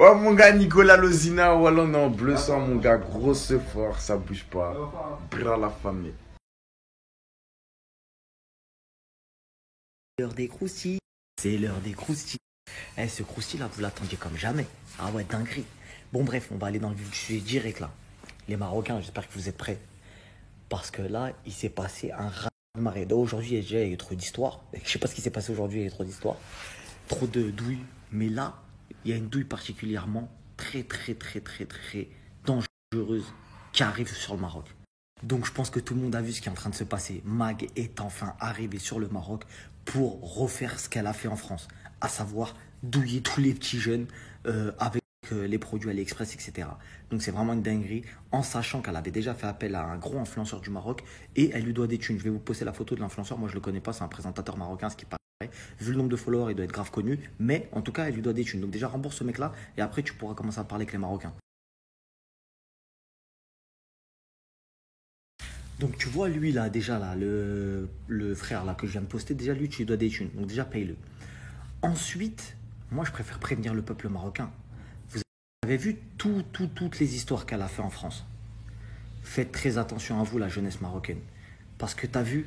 Ouais, mon gars, Nicolas Lozina, voilà, on est en bleu sang, mon gars. Grosse fort, ça bouge pas. Bras la famille. L'heure des croustilles. C'est l'heure des croustilles. Eh, ce croustille là, vous l'attendiez comme jamais. Ah ouais, dinguerie. Bon, bref, on va aller dans le vif du sujet direct là. Les Marocains, j'espère que vous êtes prêts. Parce que là, il s'est passé un raz-de-marée. Aujourd'hui, il y a eu trop d'histoires. Je sais pas ce qui s'est passé aujourd'hui, il y a eu trop d'histoires. Trop de douilles. Mais là, il y a une douille particulièrement très dangereuse qui arrive sur le Maroc. Donc je pense que tout le monde a vu ce qui est en train de se passer. Mag est enfin arrivée sur le Maroc pour refaire ce qu'elle a fait en France, à savoir douiller tous les petits jeunes avec les produits AliExpress, etc. Donc c'est vraiment une dinguerie, en sachant qu'elle avait déjà fait appel à un gros influenceur du Maroc et elle lui doit des thunes. Je vais vous poster la photo de l'influenceur, moi je le connais pas, c'est un présentateur marocain, ce qui paraît. Vu le nombre de followers, il doit être grave connu, mais en tout cas, elle lui doit des thunes. Donc déjà rembourse ce mec-là et après tu pourras commencer à parler avec les Marocains. Donc tu vois lui là déjà là le frère là que je viens de poster, déjà lui tu lui dois des thunes, donc déjà paye-le. Ensuite, moi je préfère prévenir le peuple marocain. Vous avez vu toutes les histoires qu'elle a fait en France. Faites très attention à vous la jeunesse marocaine. Parce que tu as vu,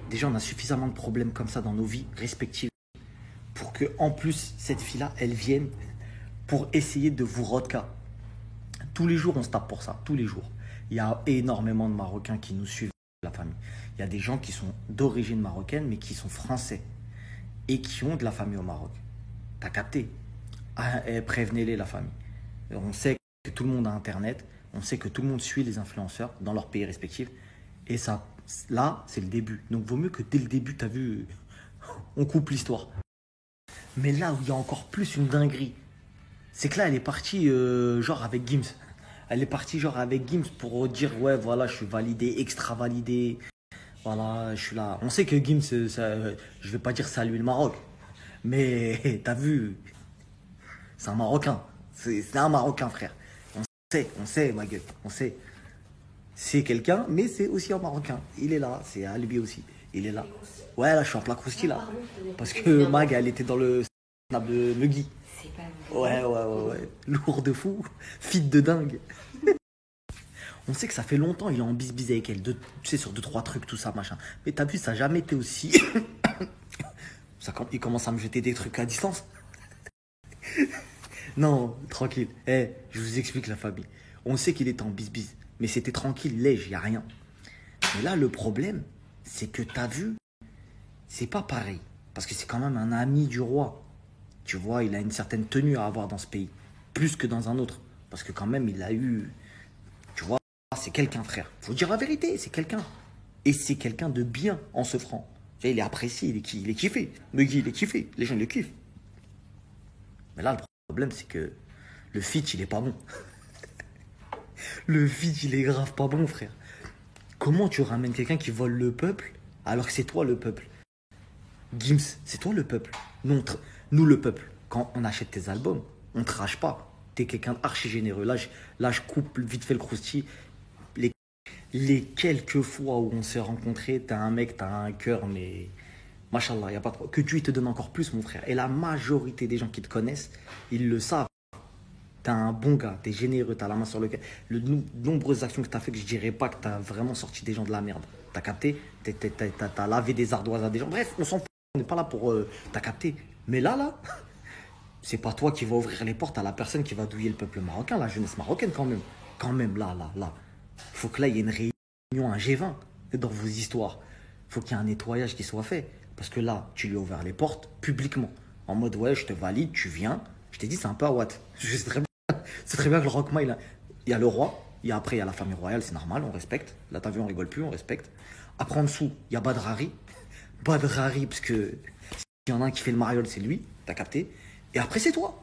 déjà on a suffisamment de problèmes comme ça dans nos vies respectives pour que en plus cette fille-là, elle vienne pour essayer de vous rodka. Tous les jours, on se tape pour ça, tous les jours. Il y a énormément de Marocains qui nous suivent, la famille. Il y a des gens qui sont d'origine marocaine, mais qui sont français et qui ont de la famille au Maroc. T'as capté? Ah, prévenez-les, la famille. On sait que tout le monde a Internet, on sait que tout le monde suit les influenceurs dans leur pays respectifs. Et ça, là, c'est le début. Donc, vaut mieux que dès le début, t'as vu, on coupe l'histoire. Mais là où il y a encore plus une dinguerie, c'est que là, elle est partie genre avec Gims. Elle est partie genre avec Gims pour dire ouais voilà je suis validé, extra validé. Voilà, je suis là. On sait que Gims, je vais pas dire ça à lui le Maroc. Mais t'as vu, c'est un Marocain. C'est un Marocain frère. On sait ma gueule, on sait. C'est quelqu'un, mais c'est aussi un Marocain. Il est là, c'est à lui aussi. Il est là. Ouais là je suis en plat croustille là. Parce que Mag elle était dans le snap de Megui. C'est pas Ouais. Lourd de fou. Fit de dingue. On sait que ça fait longtemps, il est en bisbise avec elle. Tu sais, sur 2-3 trucs, tout ça, machin. Mais t'as vu, ça n'a jamais été aussi. Il commence à me jeter des trucs à distance. Non, tranquille. Je vous explique la famille. On sait qu'il était en bisbise. Mais c'était tranquille, léger, il n'y a rien. Mais là, le problème, c'est que t'as vu, c'est pas pareil. Parce que c'est quand même un ami du roi. Tu vois, il a une certaine tenue à avoir dans ce pays. Plus que dans un autre. Parce que quand même, il a eu... Tu vois, c'est quelqu'un, frère. Faut dire la vérité, c'est quelqu'un. Et c'est quelqu'un de bien en se franc. Tu sais, il est apprécié, il est kiffé. Megui, il est kiffé. Les gens le kiffent. Mais là, le problème, c'est que le fit, il est pas bon. Le fit, il est grave pas bon, frère. Comment tu ramènes quelqu'un qui vole le peuple alors que c'est toi le peuple? Gims, c'est toi le peuple. Nous, le peuple, quand on achète tes albums, on te rage pas. T'es quelqu'un d'archi généreux. Là, je coupe vite fait le croustille. Les quelques fois où on s'est rencontrés, t'as un mec, t'as un cœur, mais... Machallah, y a pas de... Que Dieu te donne encore plus, mon frère. Et la majorité des gens qui te connaissent, ils le savent. T'es un bon gars, t'es généreux, t'as la main sur le cœur. Nombreuses actions que t'as fait que je dirais pas que t'as vraiment sorti des gens de la merde. T'as capté? T'as lavé des ardoises à des gens. Bref, on s'en fout. On n'est pas là pour... t'as capté? Mais là, c'est pas toi qui vas ouvrir les portes à la personne qui va douiller le peuple marocain, la jeunesse marocaine quand même. Quand même, là. Il faut que là, il y ait une réunion, un G20 dans vos histoires. Il faut qu'il y ait un nettoyage qui soit fait. Parce que là, tu lui as ouvert les portes publiquement. En mode, ouais, je te valide, tu viens. Je t'ai dit, c'est un peu à Watt. C'est très bien que le Rockma, il y a le roi. Après, il y a la famille royale, c'est normal, on respecte. Là, t'as vu, on rigole plus, on respecte. Après, en dessous, il y a Badrari. Badrari, parce que s'il y en a un qui fait le mariole, c'est lui. T'as capté? Et après, c'est toi.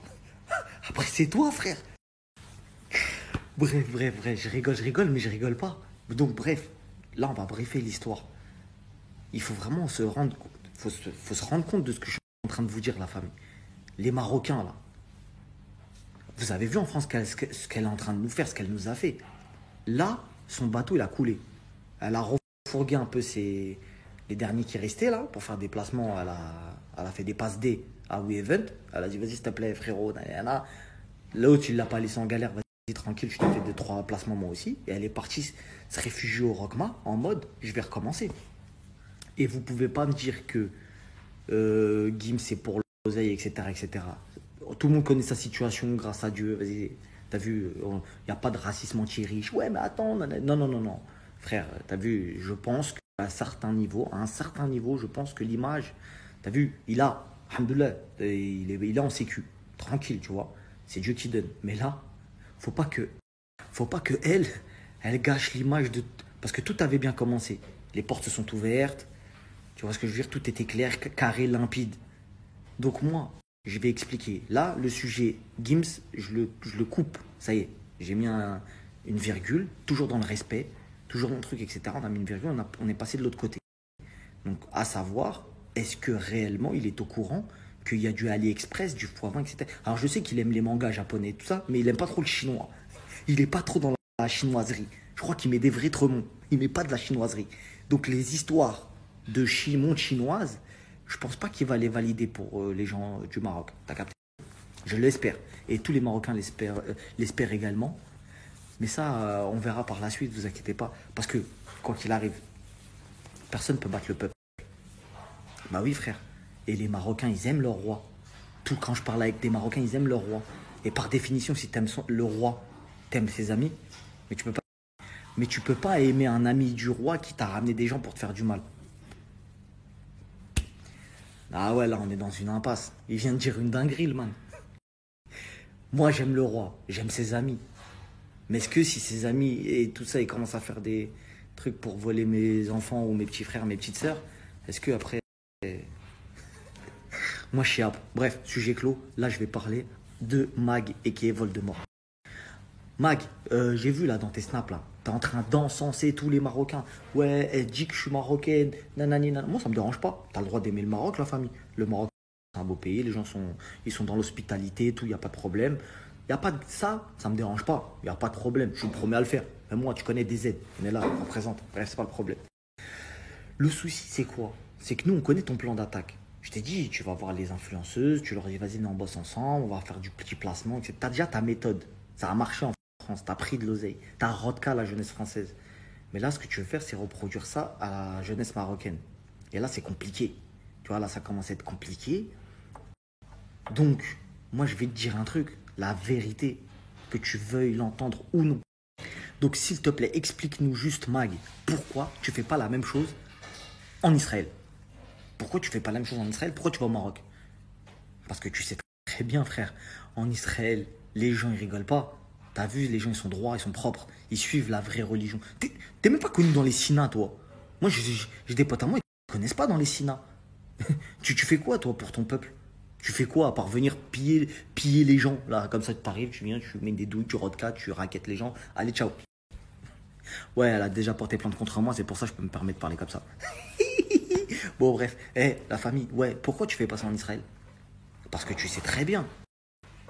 Après, c'est toi, frère. Bref, je rigole, mais je rigole pas. Donc, bref, là, on va briefer l'histoire. Il faut vraiment se rendre compte. Faut se rendre compte de ce que je suis en train de vous dire, la famille. Les Marocains, là. Vous avez vu en France ce qu'elle est en train de nous faire, ce qu'elle nous a fait. Là, son bateau, il a coulé. Elle a refourgué un peu les derniers qui restaient, là, pour faire des placements. Elle a fait des passes D à WeEvent. Elle a dit, vas-y, s'il te plaît, frérot. L'autre, il l'a pas laissé en galère. Vas-y, tranquille, je te fais 2-3 placements moi aussi. Et elle est partie se réfugier au Rockma en mode, je vais recommencer. Et vous pouvez pas me dire que Gims c'est pour l'oseille, etc., etc. Tout le monde connaît sa situation, grâce à Dieu. Vas-y, t'as vu, il n'y a pas de racisme anti-riche. Ouais, mais attends, non, non, non, non. Frère, t'as vu, je pense qu'à à un certain niveau, je pense que l'image, t'as vu, alhamdoulilah, il est en sécu, tranquille, tu vois. C'est Dieu qui donne. Mais là, faut pas que, faut pas que elle gâche l'image de. Parce que tout avait bien commencé. Les portes se sont ouvertes. Tu vois ce que je veux dire? Tout était clair, carré, limpide. Donc moi, je vais expliquer. Là, le sujet Gims, je le coupe. Ça y est, j'ai mis une virgule, toujours dans le respect, toujours dans le truc, etc. On a mis une virgule, on est passé de l'autre côté. Donc, à savoir, est-ce que réellement il est au courant qu'il y a du AliExpress, du x20, etc. Alors, je sais qu'il aime les mangas japonais et tout ça, mais il aime pas trop le chinois. Il est pas trop dans la chinoiserie. Je crois qu'il met des vrais tremonts. Il met pas de la chinoiserie. Donc, les histoires de monde chinoise, je pense pas qu'il va les valider pour les gens du Maroc. T'as capté? Je l'espère. Et tous les Marocains l'espèrent également. Mais ça, on verra par la suite, vous inquiétez pas. Parce que, quoi qu'il arrive, personne ne peut battre le peuple. Bah oui, frère. Et les Marocains, ils aiment leur roi. Quand je parle avec des Marocains, ils aiment leur roi. Et par définition, si t'aimes le roi, t'aimes ses amis. Mais tu peux pas aimer un ami du roi qui t'a ramené des gens pour te faire du mal. Ah ouais, là, on est dans une impasse. Il vient de dire une dinguerie, le man. Moi, j'aime le roi. J'aime ses amis. Mais est-ce que si ses amis et tout ça, ils commencent à faire des trucs pour voler mes enfants ou mes petits frères, mes petites sœurs, est-ce que après... Moi, je chiape. Bref, sujet clos. Là, je vais parler de Mag et qui est Voldemort. Mag, j'ai vu là dans tes snaps là, t'es en train d'encenser tous les Marocains. Ouais, elle dit que je suis marocaine, nanani, nanana. Moi, ça me dérange pas. T'as le droit d'aimer le Maroc, la famille. Le Maroc, c'est un beau pays, les gens sont dans l'hospitalité, tout, il n'y a pas de problème. Il y a pas de ça me dérange pas. Il n'y a pas de problème, je suis le premier à le faire. Mais moi, tu connais des aides, on est là, on présente. Bref, c'est pas le problème. Le souci, c'est quoi? C'est que nous, on connaît ton plan d'attaque. Je t'ai dit, tu vas voir les influenceuses, tu leur dis, vas-y, on bosse ensemble, on va faire du petit placement, etc. T'as déjà ta méthode. Ça a marché en France, t'as pris de l'oseille, t'as rodka la jeunesse française. Mais là, ce que tu veux faire, c'est reproduire ça à la jeunesse marocaine. Et là, c'est compliqué. Tu vois, là, ça commence à être compliqué. Donc, moi, je vais te dire un truc. La vérité, que tu veuilles l'entendre ou non. Donc, s'il te plaît, explique-nous juste, Mag, pourquoi tu fais pas la même chose en Israël? Pourquoi tu fais pas la même chose en Israël? Pourquoi tu vas au Maroc? Parce que tu sais très bien, frère, en Israël, les gens, ils rigolent pas. T'as vu, les gens, ils sont droits, ils sont propres. Ils suivent la vraie religion. T'es même pas connu dans les Sinas, toi. Moi, j'ai des potes à moi, ils ne connaissent pas dans les Sinas. Tu fais quoi, toi, pour ton peuple? Tu fais quoi, à part venir piller les gens? Là, comme ça, tu arrives, tu viens, tu mets des douilles, tu rodka, tu raquettes les gens. Allez, ciao. Ouais, elle a déjà porté plainte contre moi, c'est pour ça que je peux me permettre de parler comme ça. Bon, bref. La famille, ouais, pourquoi tu fais pas ça en Israël? Parce que tu sais très bien.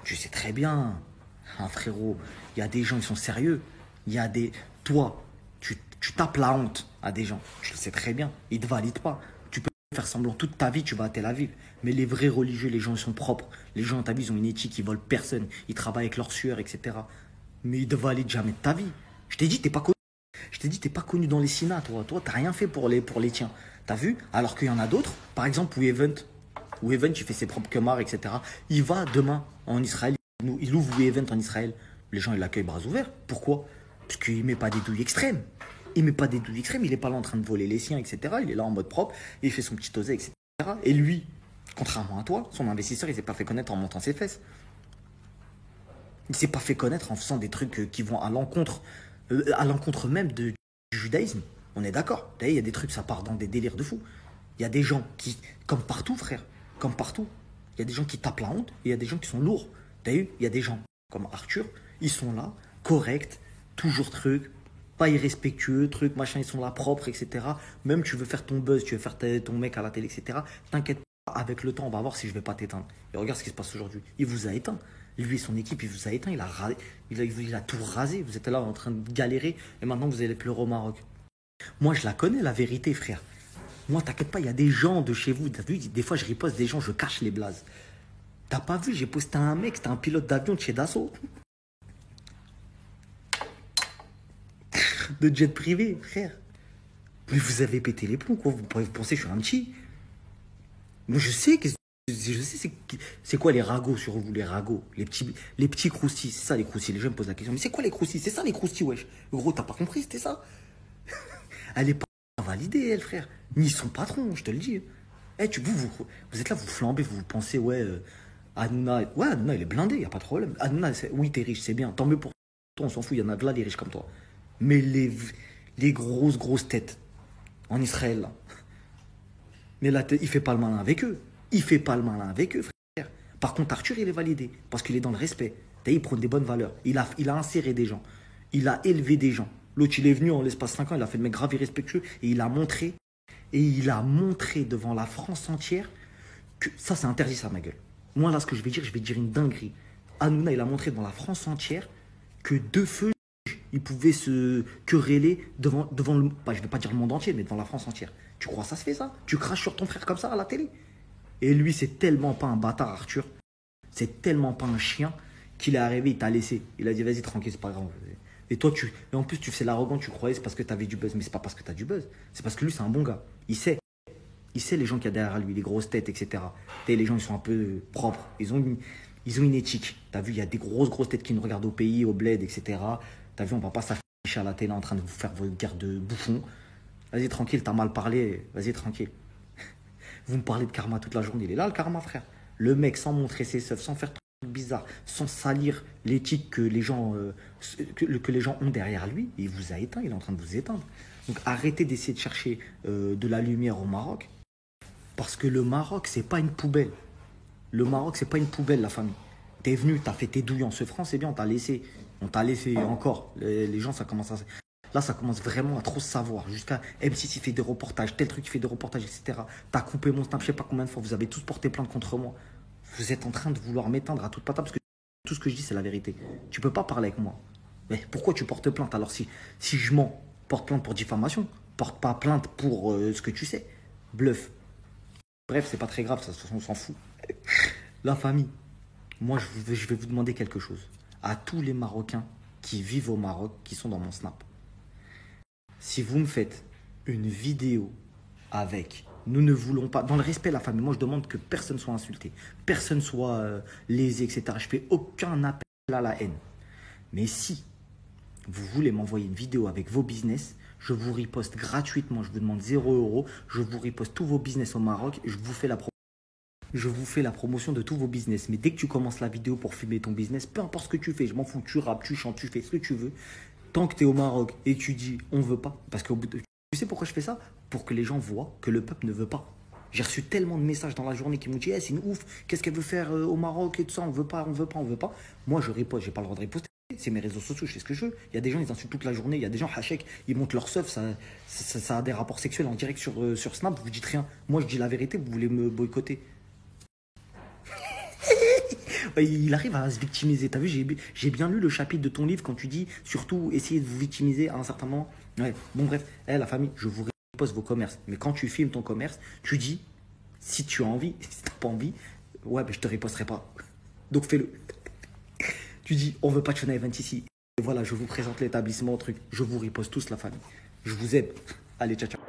Tu sais très bien. Hein, frérot, il y a des gens, ils sont sérieux. Il y a des... Toi, tu tapes la honte à des gens. Tu le sais très bien. Ils te valident pas. Tu peux faire semblant toute ta vie, tu vas à Tel Aviv. Mais les vrais religieux, les gens, ils sont propres. Les gens, ta vie, ils ont une éthique, ils volent personne. Ils travaillent avec leur sueur, etc. Mais ils te valident jamais de ta vie. Je t'ai dit, t'es pas connu. Je t'ai dit, t'es pas connu dans les Sinas, toi. Toi, t'as rien fait pour les tiens. T'as vu? Alors qu'il y en a d'autres. Par exemple, Event, il fait ses propres kemars, etc. Il va demain en Israël. Il ouvre Event en Israël. Les gens, ils l'accueillent bras ouverts. Pourquoi? Parce qu'il met pas des douilles extrêmes. Il met pas des douilles extrêmes. Il est pas là en train de voler les siens, etc. Il est là en mode propre. Il fait son petit osé, etc. Et lui, contrairement à toi, son investisseur, il s'est pas fait connaître en montant ses fesses. Il s'est pas fait connaître en faisant des trucs qui vont à l'encontre même du judaïsme. On est d'accord. D'ailleurs, il y a des trucs, ça part dans des délires de fou. Il y a des gens qui, comme partout, frère, comme partout, il y a des gens qui tapent la honte et il y a des gens qui sont lourds. T'as vu, il y a des gens comme Arthur, ils sont là, corrects, toujours truc, pas irrespectueux, truc, machin, ils sont là propres, etc. Même tu veux faire ton buzz, tu veux faire ton mec à la télé, etc. T'inquiète pas, avec le temps, on va voir si je vais pas t'éteindre. Et regarde ce qui se passe aujourd'hui. Il vous a éteint. Lui et son équipe, il vous a éteint, il a tout rasé. Vous êtes là en train de galérer et maintenant vous allez pleurer au Maroc. Moi, je la connais, la vérité, frère. Moi, t'inquiète pas, il y a des gens de chez vous. T'as vu, des fois, je riposte des gens, je cache les blazes. T'as pas vu, j'ai posté un mec, c'était un pilote d'avion de chez Dassault. De jet privé, frère. Mais vous avez pété les plombs, quoi. Vous pensez que je suis un petit. Moi, je sais c'est quoi les ragots sur vous, les ragots, les petits croustilles, c'est ça les croustilles. Les gens me posent la question, mais c'est quoi les croustilles? C'est ça les croustilles, wesh. Gros, t'as pas compris, c'était ça. Elle est pas validée, elle, frère. Ni son patron, je te le dis. Eh, vous êtes là, vous flambez, vous pensez, ouais, Hanouna, il est blindé, y a pas de problème. Hanouna, oui, t'es riche, c'est bien, tant mieux pour toi, on s'en fout, il y en a là, des riches comme toi. Mais les grosses têtes en Israël, là. Mais là, il fait pas le malin avec eux. Il fait pas le malin avec eux, frère. Par contre, Arthur, il est validé. Parce qu'il est dans le respect. Il prône des bonnes valeurs. Il a inséré des gens. Il a élevé des gens. L'autre, il est venu en l'espace 5 ans. Il a fait le mec grave irrespectueux. Et il a montré. Et il a montré devant la France entière que ça, c'est interdit, ça, ma gueule. Moi, là, ce que je vais dire une dinguerie. Hanouna, il a montré devant la France entière que deux feux, ils pouvaient se quereller devant le. Bah, je vais pas dire le monde entier, mais devant la France entière. Tu crois que ça se fait, ça? Tu craches sur ton frère comme ça à la télé? Et lui, c'est tellement pas un bâtard, Arthur. C'est tellement pas un chien qu'il est arrivé, il t'a laissé. Il a dit, vas-y, tranquille, c'est pas grave. Et toi, et en plus, tu fais l'arrogant, tu croyais c'est parce que t'avais du buzz. Mais c'est pas parce que t'as du buzz. C'est parce que lui, c'est un bon gars. Il sait les gens qu'il y a derrière lui, les grosses têtes, etc. Les gens, ils sont un peu propres. Ils ont une éthique. T'as vu, il y a des grosses têtes qui nous regardent au pays, au bled, etc. T'as vu, on va pas s'afficher à la télé en train de vous faire vos guerres de bouffons. Vas-y, tranquille, t'as mal parlé. Vas-y, tranquille. Vous me parlez de karma toute la journée. Il est là, le karma, frère. Le mec, sans montrer ses seufs, sans faire de trucs bizarres, sans salir l'éthique que les gens ont derrière lui, il vous a éteint. Il est en train de vous éteindre. Donc, arrêtez d'essayer de chercher de la lumière au Maroc. Parce que le Maroc, c'est pas une poubelle. Le Maroc, c'est pas une poubelle, la famille. T'es venu, t'as fait tes douilles en ce franc, c'est bien, on t'a laissé encore. Les gens, ça commence à... Là, ça commence vraiment à trop se savoir. Jusqu'à M6, il fait des reportages, tel truc, il fait des reportages, etc. T'as coupé mon snap, je sais pas combien de fois. Vous avez tous porté plainte contre moi. Vous êtes en train de vouloir m'éteindre à toute patate parce que tout ce que je dis, c'est la vérité. Tu peux pas parler avec moi. Mais pourquoi tu portes plainte? Alors, si je mens, porte plainte pour diffamation. Porte pas plainte pour ce que tu sais. Bluff. Bref, c'est pas très grave, ça, on s'en fout. La famille. Moi, je vais vous demander quelque chose. À tous les Marocains qui vivent au Maroc, qui sont dans mon snap. Si vous me faites une vidéo avec « Nous ne voulons pas », dans le respect de la famille, moi je demande que personne soit insulté, personne soit lésé, etc. Je fais aucun appel à la haine. Mais si vous voulez m'envoyer une vidéo avec vos business, je vous riposte gratuitement, je vous demande 0 €, je vous riposte tous vos business au Maroc et je vous fais la promotion de tous vos business. Mais dès que tu commences la vidéo pour filmer ton business, peu importe ce que tu fais, je m'en fous, tu rappes, tu chantes, tu fais ce que tu veux. Tant que tu es au Maroc et tu dis on veut pas, parce que tu sais pourquoi je fais ça? Pour que les gens voient que le peuple ne veut pas. J'ai reçu tellement de messages dans la journée qui m'ont dit c'est une ouf, qu'est-ce qu'elle veut faire au Maroc et tout ça, on veut pas. Moi je riposte, j'ai pas le droit de riposter. C'est mes réseaux sociaux, je fais ce que je veux. Il y a des gens, ils insultent toute la journée. Il y a des gens, hachek, ils montent leur seuf, ça a des rapports sexuels en direct sur Snap. Vous dites rien. Moi je dis la vérité, vous voulez me boycotter. Il arrive à se victimiser. T'as vu, j'ai bien lu le chapitre de ton livre quand tu dis surtout essayez de vous victimiser à un certain moment. Ouais. Bon, bref, la famille, je vous riposte vos commerces. Mais quand tu filmes ton commerce, tu dis si tu as envie, si t'as pas envie, ouais, mais je te riposterai pas. Donc fais-le. Tu dis on veut pas de Chena Event ici. Et voilà, je vous présente l'établissement, truc. Je vous riposte tous, la famille. Je vous aime. Allez, ciao, ciao.